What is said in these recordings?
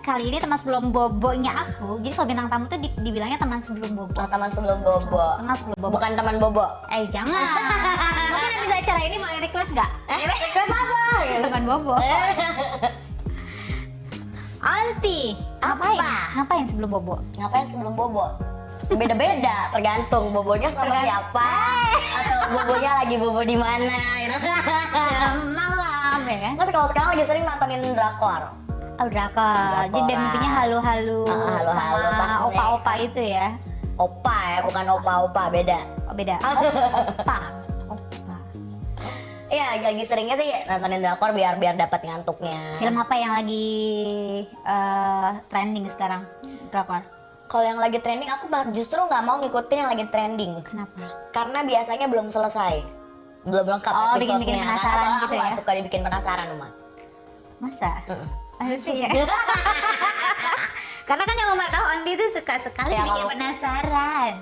kali ini teman sebelum bobonya aku. Jadi kalau bintang tamu tuh dibilangnya teman sebelum bobo. Oh, teman sebelum bobo. Teman sebelum bobo. Bukan teman bobo. Jangan. Mungkin habis acara ini mau request nggak? Request apa? Teman bobo. Anti. Ngapain sebelum bobo? Ngapain sebelum bobo? Beda-beda, tergantung bobonya sama siapa atau bobonya lagi bobo di mana. Malam ya. Mas kalau sekarang lagi sering nontonin drakor. Oh, drakor. Jadi biar mimpinya halu-halu. Halu-halu sama pas opa-opa itu ya. Opa ya, bukan opa-opa, beda. Oh, beda. Opa. Iya, lagi seringnya sih nontonin drakor biar dapat ngantuknya. Film apa yang lagi trending sekarang? Drakor. Kalau yang lagi trending aku justru nggak mau ngikutin yang lagi trending. Kenapa? Karena biasanya belum selesai, belum lengkap Oh, episode-nya. bikin penasaran Karena gitu aku ya? nggak suka dibikin penasaran, Uma. Masa? Pasti ya. Karena kan yang Mama tahu Andi itu suka sekali Ya, bikin kalau- penasaran.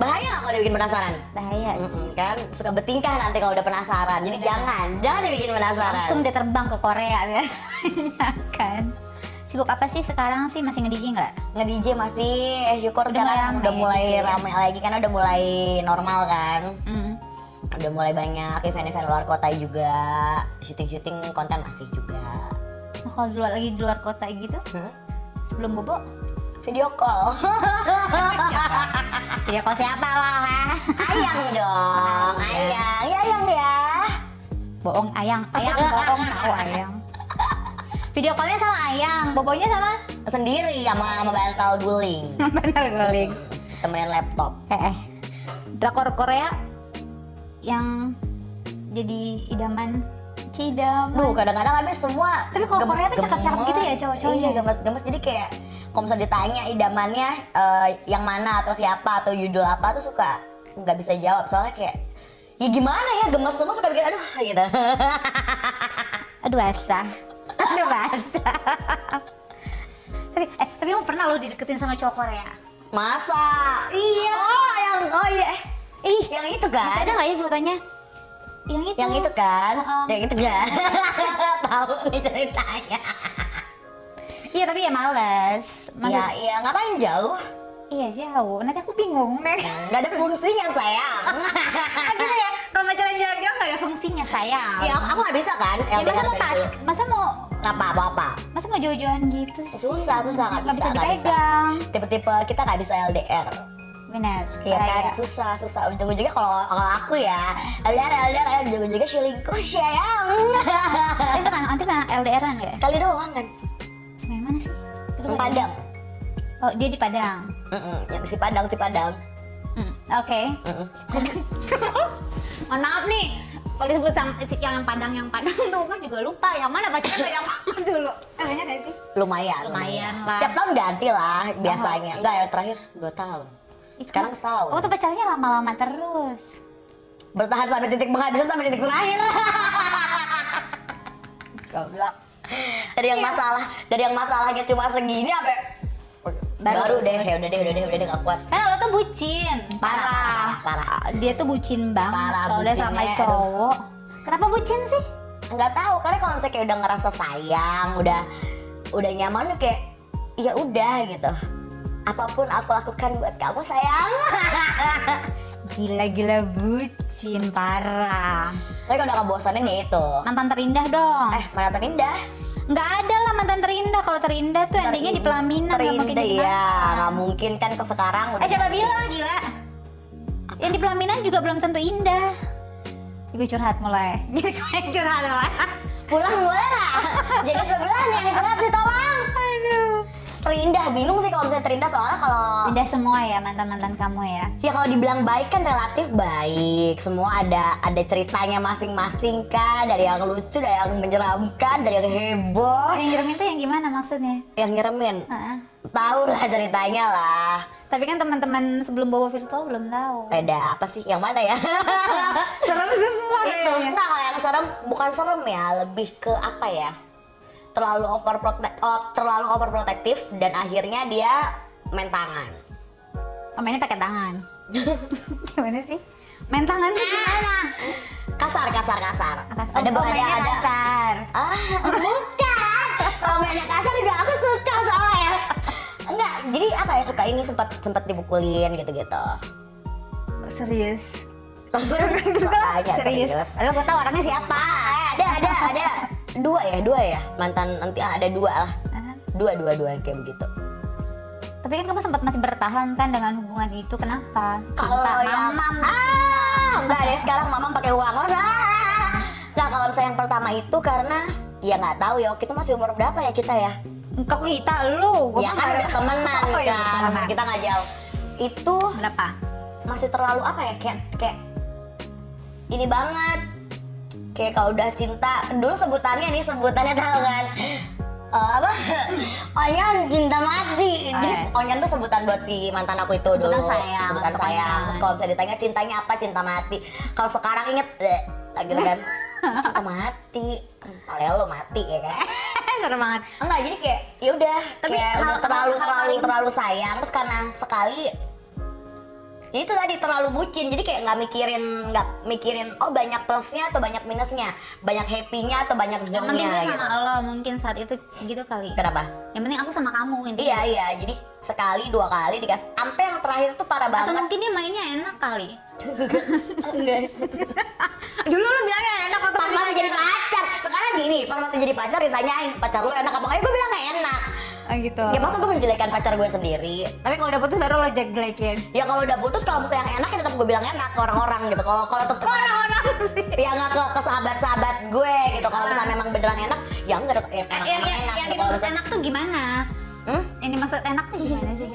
Bahaya nggak kalau dibikin penasaran? Bahaya sih. Kan suka bertingkah nanti kalau udah penasaran. Jadi jangan dibikin penasaran. Langsung dia terbang ke Korea ya. Kan. Sibuk apa sih sekarang sih? Masih nge-DJ nggak? Nge-DJ masih, syukur Udah sekarang mulai udah rame mulai DJ ya? ramai lagi karena udah mulai normal kan. Hmm. Udah mulai banyak event-event luar kota juga, syuting-syuting konten masih juga. Nah, kalau di luar kota gitu, sebelum bobo, Video call. ya kalau siapa lah? Ayang dong, ayang, ya ayang ya. Bohong ayang bohong tahu ayang. Video callnya sama ayang, bobonya sama Sendiri sama bantal guling, bener guling. temenin laptop. Drakor Korea yang jadi idaman Duh, kadang-kadang habis semua. Tapi kalau Korea tuh cakep-cakep gitu ya cowok-cowoknya. Iya, gemes-gemes. Jadi kayak kalau misalnya ditanya idamannya yang mana atau siapa atau judul apa tuh suka nggak bisa jawab. Soalnya kayak ya gimana ya, gemes semua suka bikin aduh gitu. Aduh basah. Tapi kamu pernah lo dideketin sama cowok Korea? Masa? Iya. Oh iya. Yang itu kan? Ada nggak ya fotonya? Yang itu kan? Oh. Yang itu kan? Tahu nih ceritanya. Iya tapi ya males. Iya, ngapain jauh? Iya jauh. Nanti aku bingung deh. Nggak ada fungsinya sayang. Gitu ya. Kalau pacaran jarak jauh nggak ada fungsinya sayang. Ya aku nggak bisa kan? Ya masa mau touch? Apa? Masa mau jauh-jauhan gitu sih? Susah Nggak bisa dipegang. Tipe-tipe kita nggak bisa LDR. Benar. Iya kan, susah. Ujung-ujungnya kalau aku ya LDR ujung-ujungnya selingkuh sayang. Nanti pernah LDR-an nggak? Sekali doang kan. Yang mana sih? Padang. Oh dia di Padang. Yang si Padang. Oke. Mohon maaf nih, kalau disebut yang Padang tuh kan juga lupa yang mana pacarnya banyak banget dulu. Kayaknya nggak sih? Lumayan lah. Setiap tahun ganti lah biasanya. Enggak, yang terakhir 2 tahun. Sekarang setahun. Oh tuh pacarnya lama-lama terus. Bertahan sampai titik penghabisan sampai titik terakhir. Goblok. Dari yang masalahnya cuma segini sampai baru deh, udah nggak kuat. Karena lo tuh bucin, parah. Dia tuh bucin banget Parah, kalau udah sama bucinnya, cowok. Kenapa bucin sih? Nggak tahu, karena kalau misalnya kayak udah ngerasa sayang, udah nyaman tuh kayak ya udah gitu. Apapun aku lakukan buat kamu sayang. Gila bucin parah. Tapi kalau udah kebosanin ya itu. Mantan terindah dong. Mana terindah? Nggak ada lah mantan terindah. Kalau terindah tuh endingnya di pelaminan. Nggak mungkin Terindah di ya, mantan. nggak mungkin kan ke sekarang. Coba bilang gila. Yang di pelaminan juga belum tentu indah. Gue curhat mulai. Jadi gue curhat mulai. Pulang boleh nggak? Jadi sebelah nih yang curhat ditolong. Aduh. Terindah, bingung sih kalau misalnya terindah soalnya kalau Indah semua ya mantan-mantan kamu ya. ya kalau dibilang baik kan relatif baik. Semua ada ceritanya masing-masing kan, dari yang lucu, dari yang menyeramkan, dari yang heboh. Yang ngirim itu yang gimana maksudnya? Yang ngiremin, Heeh. tahu lah ceritanya lah. Tapi kan teman-teman sebelum bawa virtual belum tahu. Beda apa sih? Yang mana ya? Serem semua Itu kayaknya. enggak, kalau yang serem bukan serem ya, lebih ke apa ya? Terlalu overprotective dan akhirnya dia main tangan. Oh, mainnya pakai tangan. Gimana sih? Main tangan tuh gimana? Kasar. Ada mainnya kasar. Bukan. Kalau mainnya kasar juga aku suka soalnya. ini sempat dipukulin gitu-gitu. Serius? Makanya Serius? Padahal gue tau orangnya siapa. Ada dua ya mantan, nanti ada dua lah, dua kayak begitu. Tapi kan kamu sempat masih bertahan kan dengan hubungan itu, kenapa? Kalau yang enggak deh, sekarang mamam pakai uang. Nah kalau misalnya yang pertama itu karena ya nggak tahu ya, kita masih umur berapa ya kita ya? Kok kita lu? Gua Ya kan udah temenan Oh, iya, kan, temenan. kita nggak jauh. Itu Berapa? masih terlalu apa ya, kayak ini banget. Kayak kalau udah cinta, dulu sebutannya tahu kan? Apa? Onyan cinta mati. Jadi Onyan tuh sebutan buat si mantan aku itu dulu. sayang. Sebutan sayang. Terus kalau misalnya ditanya cintanya apa, cinta mati. Kalau sekarang inget, gitu kan? Cinta mati. Paling lo mati ya kan? Seru banget. Enggak, jadi kayak ya udah, Tapi kayak hal- udah hal- terlalu sayang. Terus karena sekali ya itu tadi terlalu bucin, jadi kayak nggak mikirin oh banyak plusnya atau banyak minusnya, banyak happy-nya atau banyak Yang penting zonnya gue gitu. sama lo mungkin saat itu gitu kali. Kenapa? Yang penting aku sama kamu intinya. Iya, jadi sekali dua kali dikasih, sampai yang terakhir tuh parah Atau banget. mungkin dia mainnya enak kali. Enggak. Dulu lo bilangnya enak waktu Pas masih jadi pacar, sekarang gini, pas masih jadi pacar ditanyain pacar lu enak apa enggak, gue bilang nggak enak. Oh gitu. Ya masa gue menjelekkan pacar gue sendiri. Tapi kalau udah putus baru lo jelek-jelekin. Ya kalau udah putus, kalau misalnya yang enak ya tetap gue bilang enak ke orang-orang gitu. Kalau tetap Orang-orang sih. ya nggak ke sahabat-sahabat gue gitu. Kalau misalnya memang beneran enak, ya enggak tetap enak. Yang enak yang gitu. dimaksud Kalau enak tuh gimana? Yang dimaksud enak tuh gimana sih?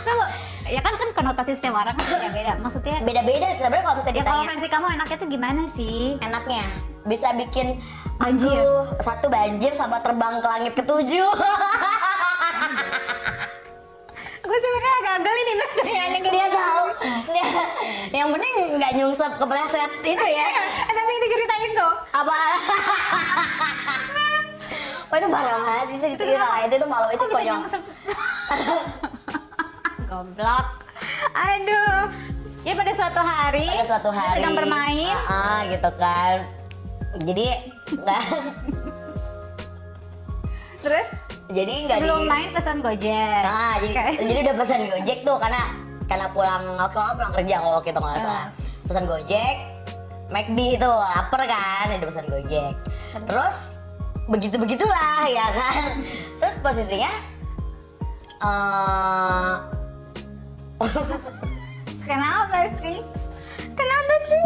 Tuh, ya kan konotasi setiap orang kan beda-beda. Maksudnya beda-beda sih sebenarnya kalau misalnya ya kalau ditanya versi kamu enaknya tuh gimana sih? enaknya bisa bikin Banjir. satu banjir sama terbang ke langit ketujuh. Gue sebenarnya agak gagal ini pertanyaannya Dia tahu. Yang penting nggak nyungsep kepleset itu ya. Tapi itu ceritain dong. Apa? Wah itu parah banget itu malu itu Kok bisa konyol. nyungsep? Goblok. Aduh. Ya pada suatu hari. Sedang bermain. Gitu kan. Jadi nggak. Terus Jadi nggak sebelum main pesan Gojek. Nah, jadi udah pesan Gojek tuh karena pulang kerja kalau kita nggak salah. Pesan Gojek, McD itu lapar kan, udah pesan Gojek. Terus begitulah ya kan. Terus posisinya Kenapa sih?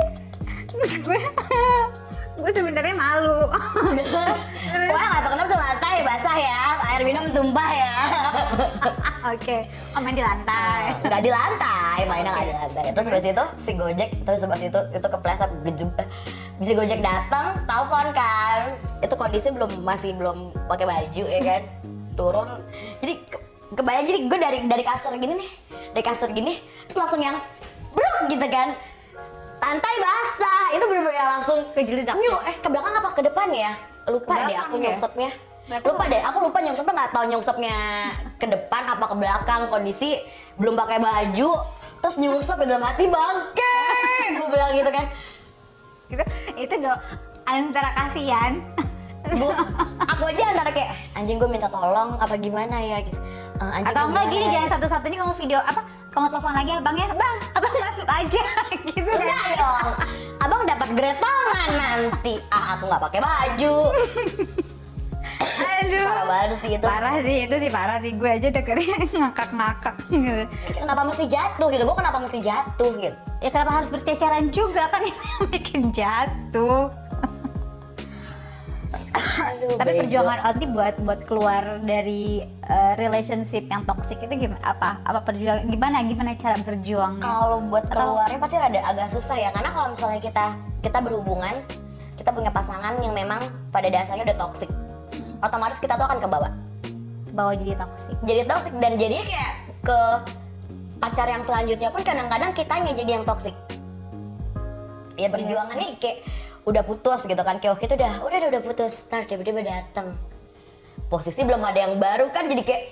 Gue sebenarnya malu. wah nggak tahu kenapa tuh lantai basah ya, air minum tumpah ya. Oke, main di lantai. Nggak di lantai, mainnya nggak di lantai. Terus habis itu si Gojek, terus habis itu kepleset si Gojek datang, telepon kan. Itu kondisi masih belum pakai baju ya kan. Turun. Jadi kebayang, jadi gue dari kasur gini nih. Dari kasur gini, terus langsung yang bruk gitu kan. Lantai basah, itu bener-bener langsung Kejeledak. ke belakang apa ke depan ya? Lupa deh aku Belakang ya? nyungsepnya. Belakang. Aku lupa nyungsepnya, nggak tahu nyungsepnya ke depan apa ke belakang. Kondisi belum pakai baju, terus nyungsep ke dalam hati, bangke. Gue bilang gitu kan. Itu dong antara kasihan. Aku aja antara kayak anjing gue minta tolong apa gimana ya gitu. Anjing Atau enggak gimana gini, ya? jangan satu-satunya kamu video apa? Kamu telepon lagi abangnya, bang, abang masuk aja, gitu Enggak kan? dong, abang dapat gretongan nanti. Aku nggak pakai baju. Aduh. Parah banget sih itu. Parah sih gue aja dengernya ngakak-ngakak. Kenapa mesti jatuh gitu? Gue kenapa mesti jatuh gitu? Ya kenapa harus berceceran juga kan itu yang bikin jatuh. Aduh, Tapi bego. perjuangan Oti buat keluar dari relationship yang toxic itu gimana? Apa perjuangan? Gimana cara berjuangnya? Kalau buat Atau- keluarnya pasti rada agak susah ya, karena kalau misalnya kita berhubungan, kita punya pasangan yang memang pada dasarnya udah toksik, otomatis kita tuh akan kebawa Bawa jadi toxic. jadi toksik, dan jadinya kayak ke pacar yang selanjutnya pun kadang-kadang kitanya jadi yang toksik. Ya perjuangannya kayak udah putus gitu kan, kayak itu udah putus, ntar tiba-tiba datang posisi belum ada yang baru kan, jadi kayak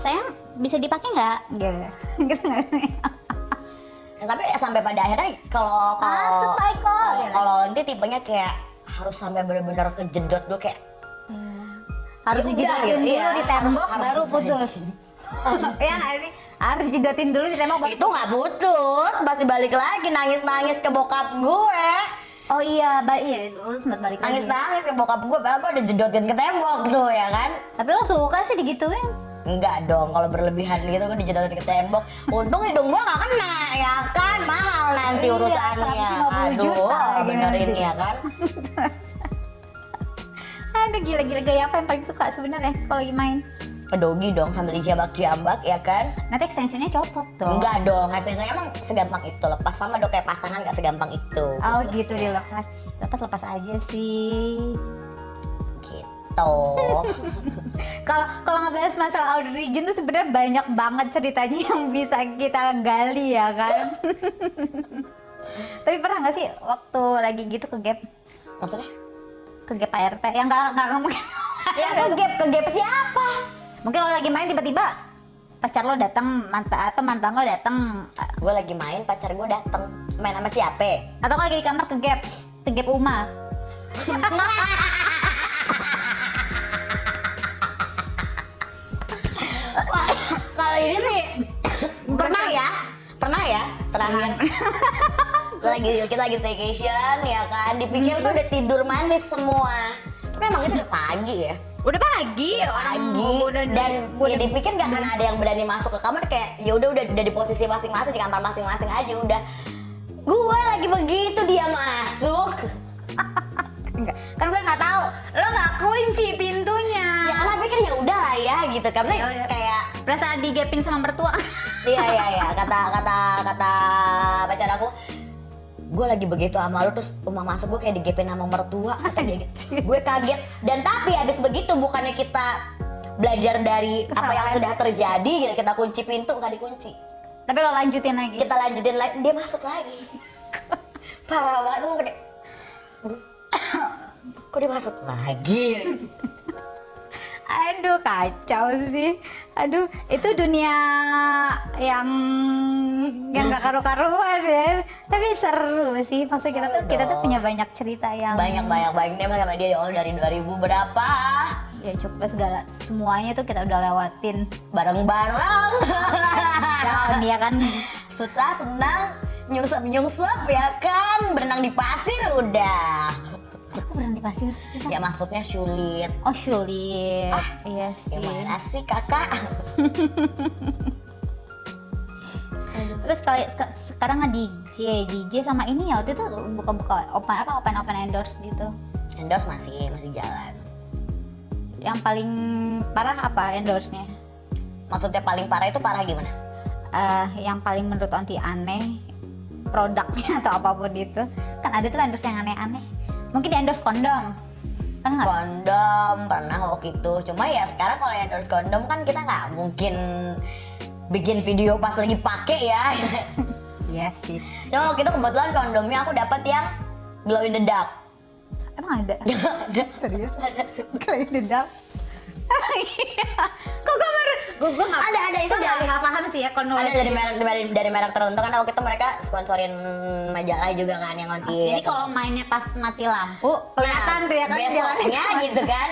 Sayang, bisa dipakai nggak? Gitu nggak sih? tapi sampai pada akhirnya kalau Supply kok. kalau nanti tipenya kayak harus sampai benar-benar kejedot dulu kayak harus Ya udah, dijedotin gitu, dulu iya, di tembok harus- baru putus. Iya nggak sih? Harus dijedotin dulu di tembok baru. Itu nggak putus, masih balik lagi nangis-nangis ke bokap gue. Oh iya, iya lu sempat balik lagi. Nangis-nangis ke bokap gue, padahal gue udah jedotin ke tembok tuh ya kan. Tapi lo suka sih digituin? Enggak dong, kalau berlebihan gitu gue dijedotin ke tembok. Untung hidung gue gak kena, ya kan? Mahal nanti Iya, urusannya. 150 juta lagi benerin nanti. ya kan? Ada gila-gila gaya apa yang paling suka sebenarnya kalau lagi main? Pedogi dong sambil dijambak-jambak ya kan? Nanti extensionnya copot dong. Enggak dong, saya emang segampang itu. Lepas sama dong kayak pasangan gak segampang itu. Oh gitu dilepas. Lepas aja sih. Gitu. Kalau ngebahas masalah Audrey Jun tuh sebenarnya banyak banget ceritanya yang bisa kita gali ya kan. Tapi pernah nggak sih waktu lagi gitu ke gap Maksudnya? ART yang nggak mungkin. Ya ke gap siapa? Mungkin lo lagi main tiba-tiba pacar lo datang atau mantan lo datang Gue lagi main, pacar gue dateng. Main sama siapa? atau lagi di kamar ke gap Uma. Wah, kalau ini sih pernah ya terakhir kita lagi staycation ya kan, dipikir tuh udah tidur manis semua, tapi emang itu udah pagi ya, Udah pagi, dan ya dipikir gak akan ada yang berani masuk ke kamar, kayak ya udah di posisi masing-masing di kamar masing-masing aja udah. Gue lagi begitu dia masuk. Enggak, kan gue nggak tahu, lo nggak kunci pintunya. Ya karena pikir ya udah lah ya gitu, karena Ya udah. kayak Perasaan digapin sama mertua. iya kata pacar aku, gue lagi begitu sama lu terus rumah masuk gue kayak digepin sama mertua, kata dia gitu. Gue kaget, dan tapi habis begitu bukannya kita belajar dari apa yang sudah terjadi gitu, kita kunci pintu, nggak dikunci, Tapi lo lanjutin lagi. kita lanjutin lagi, dia masuk lagi. Parah banget, terus kayak kok dia masuk lagi. Aduh kacau sih. Aduh itu dunia yang gak karu-karuan ya. Tapi seru sih. Maksudnya kita tuh punya banyak cerita yang banyak dia sama dia dari 2000 berapa ya coba segala semuanya tuh kita udah lewatin bareng-bareng. down dia kan. Susah senang nyungsep ya kan, berenang di pasir udah. Aku berenang di pasir sih kita. Ya maksudnya sulit. Oh sulit. Iya sih. Gimana sih kakak? Terus sekarang nge-DJ sama ini ya waktu itu buka-buka open endorse gitu. Endorse masih jalan. Yang paling parah apa endorse-nya? Maksudnya paling parah itu parah gimana? Yang paling menurut Onti aneh produknya atau apapun itu. Kan ada tuh endorse yang aneh-aneh. Mungkin di endorse kondom. Pernah nggak? Kondom pernah waktu itu. Cuma ya sekarang kalau endorse kondom kan kita nggak mungkin bikin video pas lagi pakai ya. Iya sih. Cuma waktu itu kebetulan kondomnya aku dapat yang glow in the dark. Emang ada? Ada. Serius? Kayak dendam. Kok gue nggak Ada itu dari nggak paham sih ya kondom. ada dari merek tertentu kan, waktu itu mereka sponsorin majalah juga kan yang nanti. Jadi kalau mainnya pas mati lampu kelihatan tuh ya kan besoknya gitu kan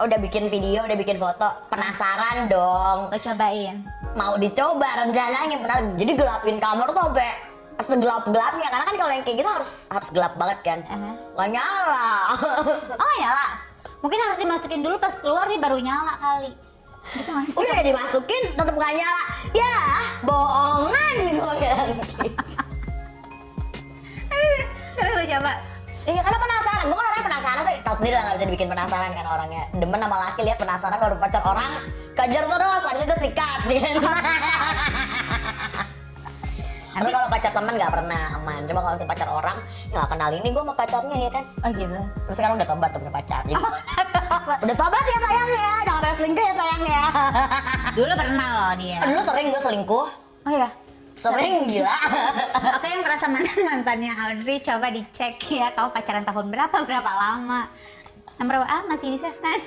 udah bikin video, udah bikin foto, penasaran dong, Lo cobain. mau dicoba rencananya, jadi gelapin kamar tuh sampai segelap-gelapnya, karena kan kalau yang kayak gitu harus gelap banget kan. Nggak nyala. Oh nyala. Mungkin harus dimasukin dulu pas keluar nih baru nyala kali. Itu masih. Udah dimasukin tetep nggak nyala. Ya bohongan gue bilang gitu. Terus lo coba. Iya karena penasaran, gue kan orangnya penasaran tuh, tau sendiri lah gak bisa dibikin penasaran kan orangnya. Demen sama laki, lihat penasaran baru pacar orang, kejar terus, habis itu sikat gitu. Tapi kalau pacar teman gak pernah aman, cuma kalau pacar orang, ya gak kenal ini gue sama pacarnya ya kan. Oh gitu. Terus sekarang udah tobat tuh punya pacar, jadi udah tobat ya sayang ya, udah gak pernah selingkuh ya sayang ya. Dulu pernah loh dia. Dulu sering gue selingkuh, Oh ya. sering gila. Oke yang merasa mantannya Audrey coba dicek ya kamu pacaran tahun berapa lama. Nomor WA masih di save kan?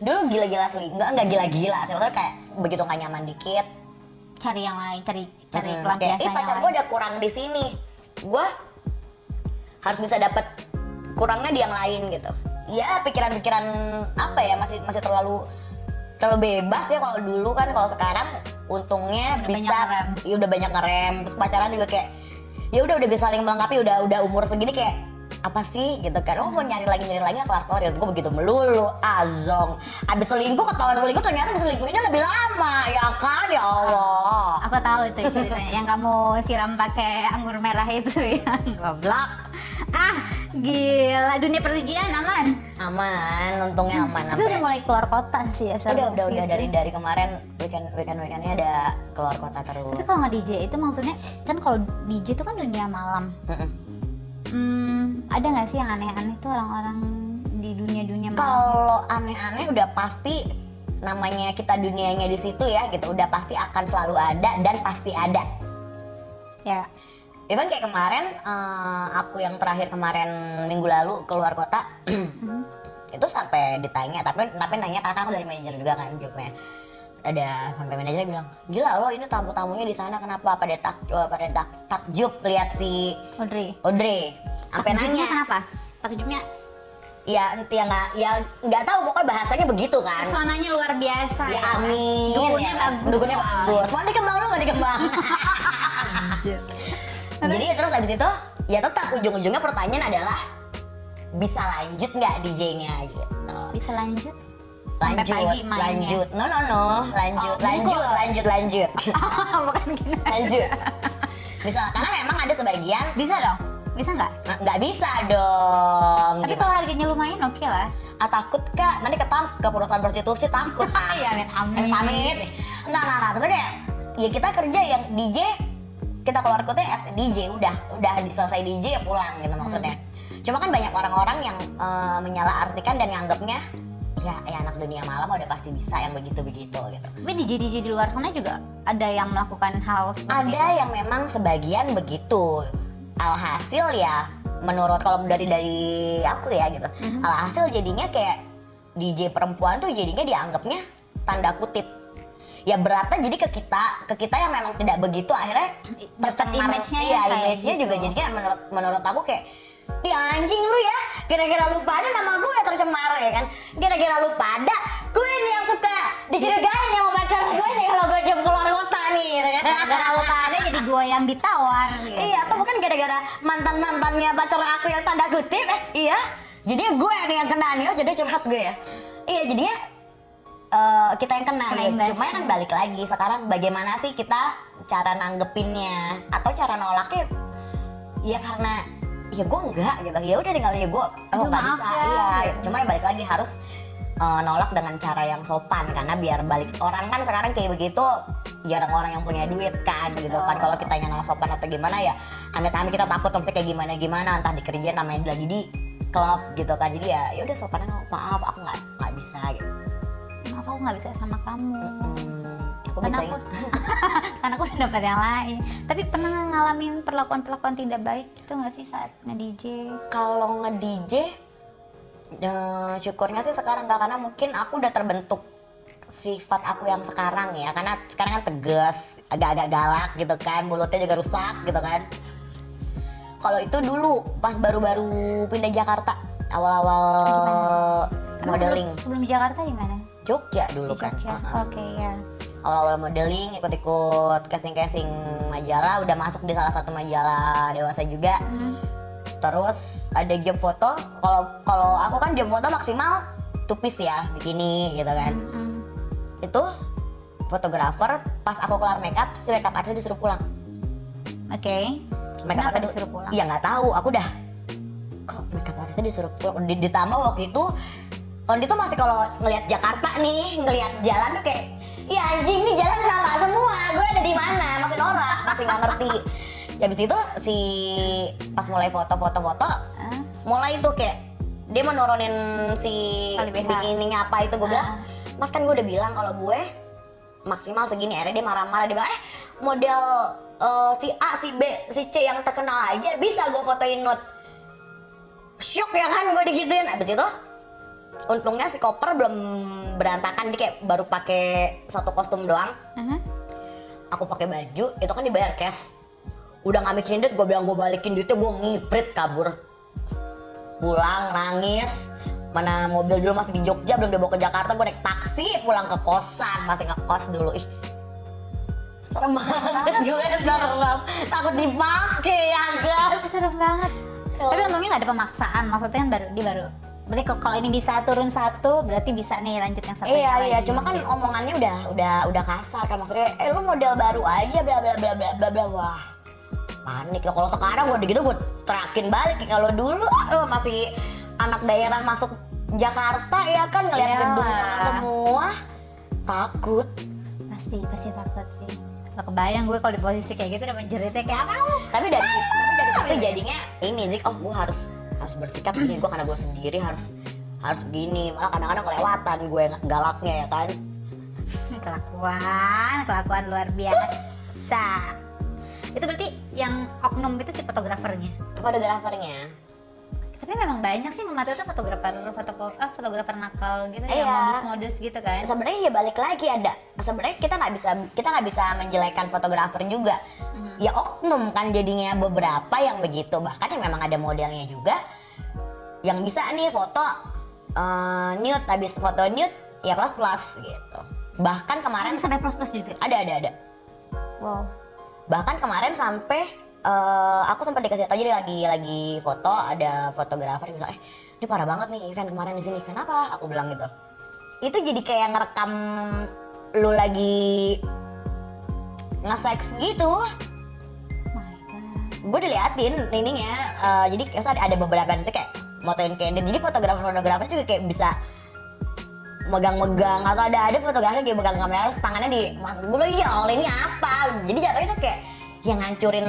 Dulu gila-gila selingkuh, enggak gila-gila sih, maksudnya kayak begitu gak nyaman dikit Cari yang lain, cari kayak, pelampiasan pacar yang gue lain. udah kurang di sini, gue harus bisa dapet kurangnya di yang lain gitu. ya pikiran-pikiran apa ya, masih terlalu bebas ya kalau dulu kan. Kalau sekarang untungnya Udah bisa banyak ngerem. ya udah banyak ngerem, terus pacaran juga kayak ya udah bisa saling melengkapi, udah umur segini kayak apa sih gitu kan, oh mau nyari lagi nggak kelar-kelar ya, gue begitu melulu azong, abis selingkuh ketahuan selingkuh ternyata diselingkuhinnya lebih lama ya kan, ya Allah. Aku tahu itu ceritanya yang kamu siram pakai anggur merah itu ya. Goblok. Ah, gila, dunia perjudian aman. Untungnya aman. Tapi udah mulai keluar kota sih ya. Udah dari kemarin weekendnya ada keluar kota terus. Tapi kalau nggak DJ itu maksudnya kan, kalau DJ itu kan dunia malam. Ada nggak sih yang aneh-aneh tuh orang-orang di dunia malam? Kalau aneh-aneh udah pasti, namanya kita dunianya di situ ya gitu, udah pasti akan selalu ada dan pasti ada. Ya. Even kayak kemarin, aku yang terakhir kemarin minggu lalu keluar kota, itu sampai ditanya, tapi nanya karena aku dari manajer juga kan jobnya. Ada sampai manajernya bilang, gila lo ini tamu-tamunya di sana kenapa pada takjub lihat si Audrey. Sampai nanya kenapa? Takjubnya ya nggak tahu, pokoknya bahasanya begitu kan. pesonanya luar biasa Ya ya. amin. Dukunnya ya, bagus. Dukunnya bagus. Mau dikembang. Jadi terus abis itu ya tetap ujung-ujungnya pertanyaan adalah bisa lanjut nggak DJ-nya gitu. Bisa lanjut? Sampai pagi mainnya. Lanjut. No. Lanjut. Bukan gini. Lanjut. Bisa, karena memang ada sebagian Bisa dong? Bisa nggak? nggak bisa dong. Tapi Gimana? kalau harganya lumayan oke lah. Takut kak, nanti ketangkep perusahaan prostitusi takut. Iya, amit-amit. Enggak. Maksudnya kayak, ya kita kerja yang DJ, kita keluar kota as DJ, udah selesai DJ ya pulang gitu maksudnya. Cuma kan banyak orang-orang yang menyalahartikan dan nganggapnya ya anak dunia malam udah pasti bisa yang begitu-begitu gitu. Tapi DJ di luar sana juga ada yang melakukan hal seperti Ada yang memang sebagian begitu. Alhasil ya, menurut kalau dari aku ya gitu, alhasil jadinya kayak DJ perempuan tuh jadinya dianggapnya tanda kutip ya beratnya, jadi ke kita yang memang tidak begitu akhirnya dapat image-nya ya, ya, kayak image-nya gitu. juga jadinya menurut aku kayak ya anjing lu ya, kira-kira lu pada nama gue tercemar ya kan, kira-kira lu pada gue nih yang suka dicurigain yang mau pacar gue nih kalau gue jam keluar kota nih ya kan. gara-gara lupa ada jadi gue yang ditawar gitu. Iya, atau bukan gara-gara mantannya pacar aku yang tanda kutip iya, jadinya gue nih yang kena nih, oh jadi curhat gue ya. Iya, jadinya kita yang kena Kena nih. imbas. Cuma kan balik lagi sekarang bagaimana sih kita cara nanggepinnya atau cara nolaknya? Ya karena ya gue enggak gitu, ya udah tinggal ya gue Aduh, nggak maaf bisa ya. iya. Cuma ya balik lagi harus nolak dengan cara yang sopan, karena biar balik orang kan sekarang kayak begitu jarang orang yang punya duit kan gitu kan. Kalau kitanya nggak sopan atau gimana ya amit-amit kita takut mesti kayak gimana entah di kerjaan namanya lagi di klub gitu kan. Jadi ya udah sopannya, maaf aku nggak bisa gitu. Maaf aku nggak bisa sama kamu. Aku Karena bisa aku, karena aku udah dapat yang lain. Tapi pernah nggak ngalamin perlakuan tidak baik itu nggak sih saat nge-DJ? kalau nge-DJ syukurnya sih sekarang nggak, karena mungkin aku udah terbentuk sifat aku yang sekarang ya, karena sekarang kan tegas, agak-agak galak gitu kan, mulutnya juga rusak gitu kan. Kalau itu dulu pas baru-baru pindah Jakarta, awal-awal modeling Sebelum di Jakarta di mana? Jogja dulu Di kan. Jogja. Oke ya. Awal-awal modeling, ikut-ikut casting majalah, udah masuk di salah satu majalah dewasa juga. Terus ada job foto, kalau aku kan job foto maksimal tupis ya, bikini gitu kan. Itu fotografer, pas aku kelar makeup, si makeup artist disuruh pulang. Oke. Makeup Kenapa artist disuruh pulang? Iya nggak tahu, aku dah kok makeup artistnya disuruh pulang. Ditambah waktu itu Ondi tuh masih kalau ngelihat Jakarta nih, ngelihat jalan tuh kayak ya anjing nih jalan sama semua, gue ada di mana, masih norak, masih nggak ngerti. Ya abis itu si pas mulai foto mulai tuh kayak dia mau nurunin si Tali BH. bikininya apa itu, gue bilang mas kan gue udah bilang kalau gue maksimal segini. Akhirnya dia marah-marah, dia bilang model si A, si B, si C yang terkenal aja bisa gue fotoin nude. Syok ya kan gue digituin. Abis itu untungnya si koper belum berantakan, dia kayak baru pakai satu kostum doang. Aku pakai baju, itu kan dibayar cash. Udah nggak mikirin duit, gue bilang gue balikin duitnya, gue ngiprit kabur. Pulang nangis, Mana mobil dulu masih di Jogja, belum dibawa ke Jakarta, gue naik taksi pulang ke kosan, masih ngekos dulu. Ih, serem banget gue, serem, takut dipakai ya kan. Serem banget. Tapi untungnya nggak ada pemaksaan, maksudnya kan baru. Berarti kalau ini bisa turun satu, berarti bisa nih lanjut yang satu. Iya, cuma kan omongannya udah kasar kan, maksudnya lu model baru aja bla bla bla bla bla bla. Wah, panik ya. Kalau sekarang gue gitu gue terakin balik. Kalau dulu masih anak daerah masuk Jakarta ya kan, ngeliat gedung sama semua, takut. Pasti takut sih. Gak kebayang gue kalau di posisi kayak gitu udah menjeritnya kayak apa. Tapi dari itu jadinya ini, jadi gue harus bersikap gini, gue karena gue sendiri harus begini. Malah kadang-kadang kelewatan gue galaknya ya kan. Kelakuan luar biasa. Itu berarti yang oknum itu si fotografernya. Tapi memang banyak sih mematuhi tuh fotografer nakal gitu, yang modus-modus gitu kan. Sebenarnya ya balik lagi ada. Sebenarnya kita nggak bisa menjelekkan fotografer juga. Ya oknum kan jadinya beberapa yang begitu. Bahkan yang memang ada modelnya juga yang bisa nih foto nude, habis foto nude ya plus gitu. Bahkan kemarin sampai plus juga. Ada. Wow. Bahkan kemarin sampai aku sempat dikasih tahu, jadi lagi foto, ada fotografer yang bilang, ini parah banget nih event kemarin di sini. Kenapa? Aku bilang gitu. Itu jadi kayak ngerekam lu lagi nge-sex gitu. My God. Gue diliatin ininya, jadi ada beberapa yang kayak motoin candid. Jadi fotografer juga kayak bisa megang-megang, atau ada fotografer kayak megang kamera terus tangannya di masuk. Gue bilang, ya ini apa? Jadi jatuhnya tuh kayak yang ngancurin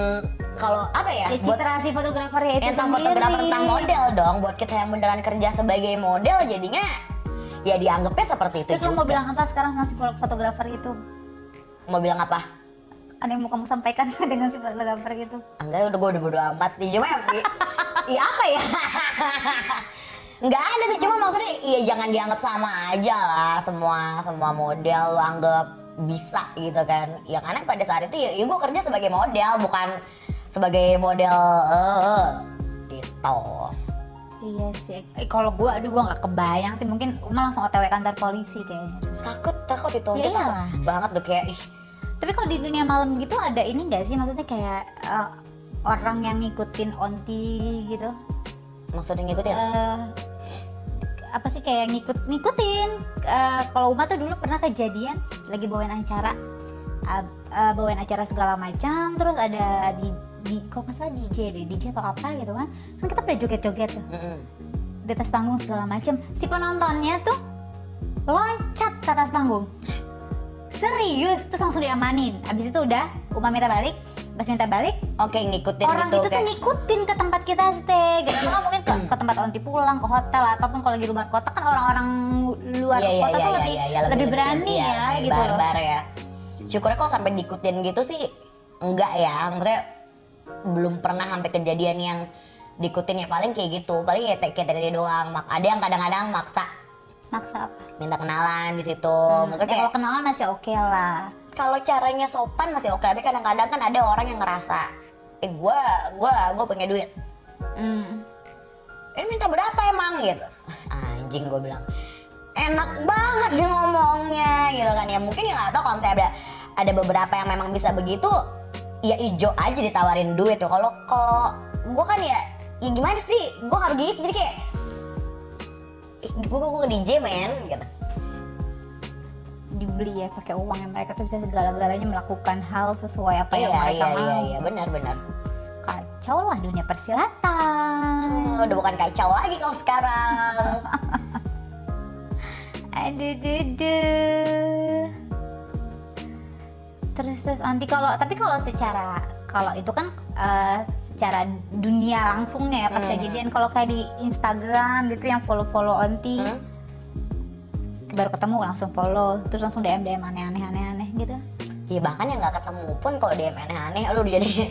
kalau apa ya, buat citra si fotografernya itu entah sendiri. fotografer entah model dong, buat kita yang beneran kerja sebagai model jadinya ya dianggapnya seperti itu. Terus lo mau bilang apa sekarang sama si fotografer itu? Mau bilang apa? Ada yang mau kamu sampaikan dengan si fotografer itu? Enggak, gue udah bodo amat sih, cuma ya apa ya? Enggak ada sih, cuma maksudnya ya jangan dianggap sama aja lah, semua model lo anggap bisa gitu kan. Ya karena pada saat itu ya gue kerja sebagai model, bukan sebagai model gitu. Iya sih. Kalau gue nggak kebayang sih, mungkin Uma langsung OTW kantor polisi kayaknya. Takut itu. Ya, takut banget tuh kayak ih. Tapi kalau di dunia malam gitu ada ini nggak sih, maksudnya kayak orang yang ngikutin onti gitu? Maksudnya ngikutin? Apa sih kayak ngikutin? Kalau Uma tuh dulu pernah kejadian lagi bawain acara segala macam, terus ada di kok nggak salah DJ atau apa gitu kan kita pada joget-joget tuh di atas panggung segala macam. Si penontonnya tuh loncat ke atas panggung, serius, terus langsung diamanin. Abis itu udah Uma minta balik, oke, ngikutin orang gitu, itu tuh ngikutin ke tempat kita stay gitu. Mungkin ke tempat onti pulang, ke hotel, ataupun kalau di luar kota kan orang-orang luar kota tuh lebih berani ya gitu loh. Barbar ya. Syukurnya kalau sampai diikutin gitu sih enggak ya, maksudnya belum pernah sampai kejadian yang diikutin. Ya paling kayak gitu, paling ya kayak tadi doang. Ada yang kadang-kadang maksa apa? Minta kenalan di situ. Maksudnya kayak kalau kenalan masih oke lah. Kalau caranya sopan masih oke, tapi kadang-kadang kan ada orang yang ngerasa, gue punya duit. Ini minta berapa emang gitu? Anjing, gue bilang. Enak banget dia ngomongnya gitu kan. Ya mungkin ya nggak tahu, kalau misalnya ada beberapa yang memang bisa begitu, ya ijo aja ditawarin duit tuh. Kalau gue kan ya gimana sih, gue nggak begitu, jadi kayak gue DJ men gitu. Dibeli ya pakai uang yang mereka tuh bisa segala-galanya melakukan hal sesuai apa yang mereka mau. Iya benar. Kacau lah dunia persilatan. Udah bukan kacau lagi kalau sekarang. Aduh. Terus nanti kalau itu kan secara dunia langsungnya ya pas kejadian. Kalau kayak di Instagram gitu yang follow onti, baru ketemu langsung follow, terus langsung DM aneh gitu. Iya, bahkan yang nggak ketemu pun kalau DM aneh, aduh jadi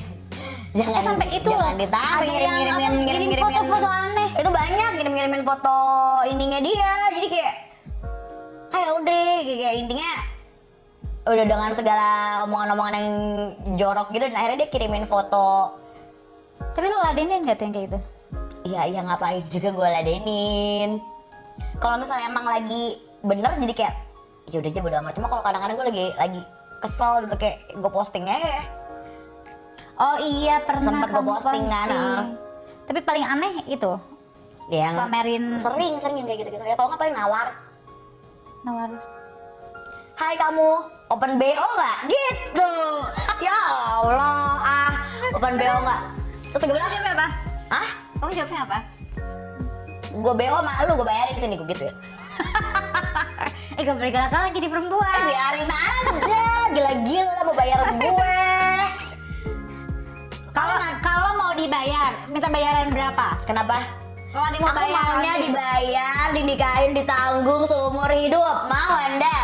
jangan sampai itu jangan loh, ditambah ngirim foto-foto aneh. Itu banyak ngirim foto ininya dia, jadi kayak udah kayak intinya udah dengan segala omongan-omongan yang jorok gitu, dan akhirnya dia kirimin foto. Tapi lo ladenin nggak tuh yang kayak gitu? Iya ngapain juga gue ladenin. kalau misalnya emang lagi bener jadi kayak ya udah aja bodo amat. Cuma kalau kadang-kadang gue lagi kesel gitu kayak gue postingnya ya. Oh iya, pernah Sempet gue kamu posting kan, Tapi paling aneh itu yang pamerin sering yang kayak gitu-gitu ya. Kalau nggak paling nawar, hai kamu open BO nggak gitu. Ya Allah, open BO nggak. Terus gue bilang jawabnya apa? ah Kamu jawabnya apa? gue BO sama lu, gue bayarin sini, gue gitu ya. Gak boleh galak lagi di perempuan. Biarin aja, gila-gila mau bayar gue. Kalau mau dibayar, minta bayaran berapa? Kenapa? Kalau dia mau Aku bayar maunya nanti. dibayar, dinikahin, ditanggung seumur hidup. Mau anda?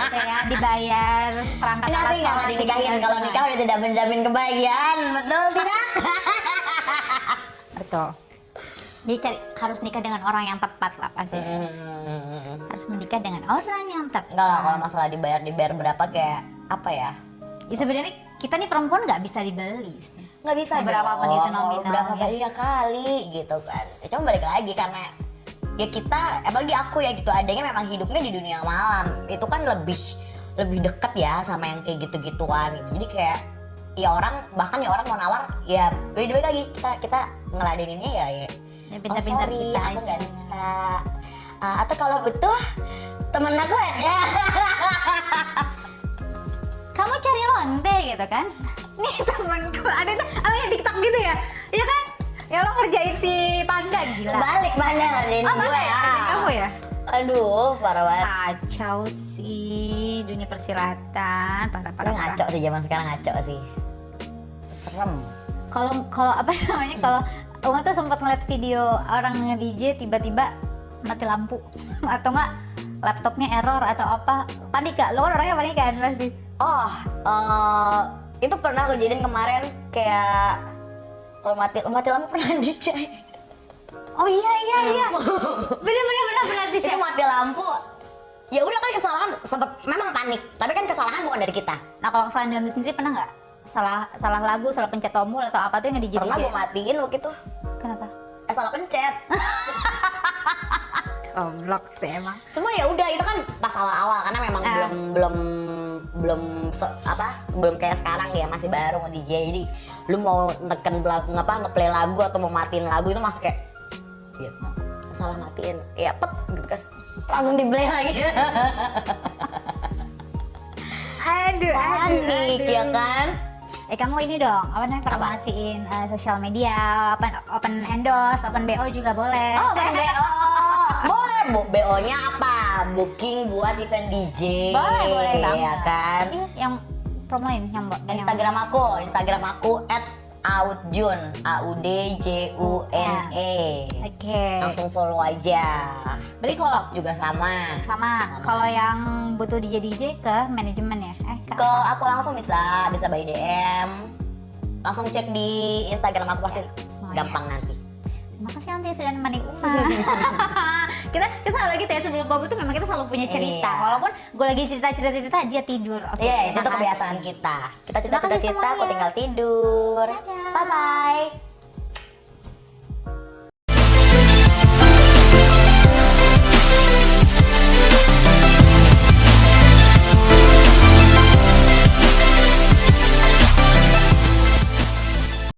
Gitu ya, dibayar seperangkat Enggak sih, nggak dinikahin. Kalau nikah udah tidak menjamin kebahagiaan, betul tidak? Betul. Jadi harus nikah dengan orang yang tepat lah pasti. Harus menikah dengan orang yang tepat. Enggak lah, kalau masalah dibayar berapa kayak apa ya? Ya sebenarnya kita nih perempuan nggak bisa dibeli. Nggak bisa Berapa dong. pun itu Kalau nominalnya. berapa iya kali gitu kan. Ya, cuma balik lagi karena ya kita, apalagi aku ya gitu, adanya memang hidupnya di dunia malam. Itu kan lebih deket ya sama yang kayak gitu-gituan gitu. Jadi kayak ya orang, bahkan ya orang mau nawar ya balik lagi kita ngeladeninnya ya Ya pintar-pintar sorry, kita aku aja. nggak bisa. Atau kalau butuh temen aku ya. Kamu cari lonte gitu kan? Nih temenku ada tuh apa yang TikTok gitu ya? Iya kan? Ya lo ngerjain si Panda gila. Balik mana ngerjain Oh, gue mana ya? ya. Ngerjain kamu ya? Aduh, parah banget. Kacau sih dunia persilatan, parah. Ngaco sih, zaman sekarang ngaco sih. Serem. Kalau apa namanya, kalau Uma tuh sempat ngeliat video orang nge-DJ tiba-tiba mati lampu atau enggak laptopnya error atau apa, panik gak? Lo kan orangnya panik kan pasti. Oh, itu pernah kejadian kemarin kayak kalau mati lampu pernah DJ. Oh iya benar di Itu mati lampu. Ya udah kan kesalahan, sempet memang panik, tapi kan kesalahan bukan dari kita. Nah kalau kesalahan Jonty sendiri pernah nggak salah lagu, salah pencet tombol atau apa tuh yang nge-DJ? Pernah gue matiin waktu itu. Kenapa? Salah pencet. Goblok sih emang. Cuma ya udah itu kan pas awal-awal karena memang belum kayak sekarang ya, masih baru nge-DJ. Jadi lu mau neken ngeplay lagu atau mau matiin lagu itu masih kayak ya, salah matiin. Ya pet gitu kan. Langsung di-play lagi. Panik ya kan? Kamu ini dong, apa namanya, promosiin sosial media, open endorse, open BO juga boleh. Oh, kan BO. Boleh, BO-nya apa? Booking buat event DJ. Boleh banget. Ya kan? Yang promoin yang Instagram aku @audjune, AUDJUNE. Oke. Langsung follow aja. Berarti kalau juga sama. kalau yang butuh DJ ke manajemen ya? Ke aku langsung bisa by DM. Langsung cek di Instagram aku pasti Semuanya. gampang nanti. Terima kasih Aunty sudah menemani Uma. kita selalu gitu ya, sebelum Bobo tuh memang kita selalu punya cerita. Iya. Walaupun gue lagi cerita dia tidur. Oke, Iya, itu terima tuh kasih. kebiasaan kita. Kita Terima kasih cerita-cerita, aku semuanya. tinggal tidur. Dadah. Bye-bye.